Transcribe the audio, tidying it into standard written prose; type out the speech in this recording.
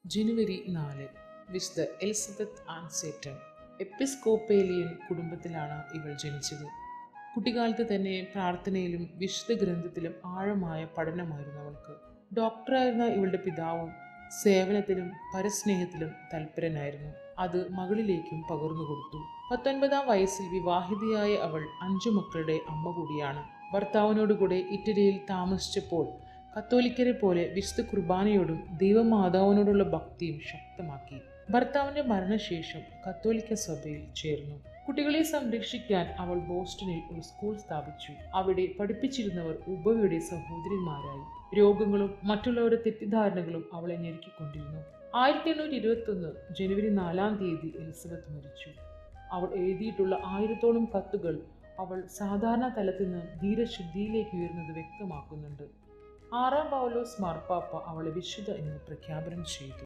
ജനുവരി 4 വിശുദ്ധ എലിസബത്ത് ആൻസേറ്റൻ. എപ്പിസ്കോപ്പേലിയൻ കുടുംബത്തിലാണ് ഇവൾ ജനിച്ചത്. കുട്ടിക്കാലത്ത് തന്നെ പ്രാർത്ഥനയിലും വിശുദ്ധ ഗ്രന്ഥത്തിലും ആഴമായ പഠനമായിരുന്നു അവൾക്ക്. ഡോക്ടറായിരുന്ന ഇവളുടെ പിതാവും സേവനത്തിലും പരസ്നേഹത്തിലും തൽപരനായിരുന്നു. അത് മകളിലേക്കും പകർന്നു കൊടുത്തു. 19-ാം വയസ്സിൽ വിവാഹിതയായ അവൾ 5 മക്കളുടെ അമ്മ കൂടിയാണ്. ഭർത്താവിനോടുകൂടെ ഇറ്റലിയിൽ താമസിച്ചപ്പോൾ കത്തോലിക്കരെ പോലെ വിശുദ്ധ കുർബാനയോടും ദൈവമാതാവിനോടുള്ള ഭക്തിയും ശക്തമാക്കി. ഭർത്താവിന്റെ മരണശേഷം കത്തോലിക്ക സഭയിൽ ചേർന്നു. കുട്ടികളെ സംരക്ഷിക്കാൻ അവൾ ബോസ്റ്റണിൽ ഒരു സ്കൂൾ സ്ഥാപിച്ചു. അവിടെ പഠിപ്പിച്ചിരുന്നവർ ഉപവിയുടെ സഹോദരിമാരായി. രോഗങ്ങളും മറ്റുള്ളവരുടെ തെറ്റിദ്ധാരണകളും അവളെ ഞെരുക്കിക്കൊണ്ടിരുന്നു. 1821 ജനുവരി 4-ാം തീയതി എലിസബത്ത് മരിച്ചു. അവൾ എഴുതിയിട്ടുള്ള 1000-ഓളം കത്തുകൾ അവൾ സാധാരണ തലത്തിൽ നിന്ന് ധീരശുദ്ധിയിലേക്ക് ഉയർന്നത് വ്യക്തമാക്കുന്നുണ്ട്. 6-ാം പൗലോസ് മാർപ്പാപ്പ അവളെ വിശുദ്ധ എന്ന് പ്രഖ്യാപനം ചെയ്തു.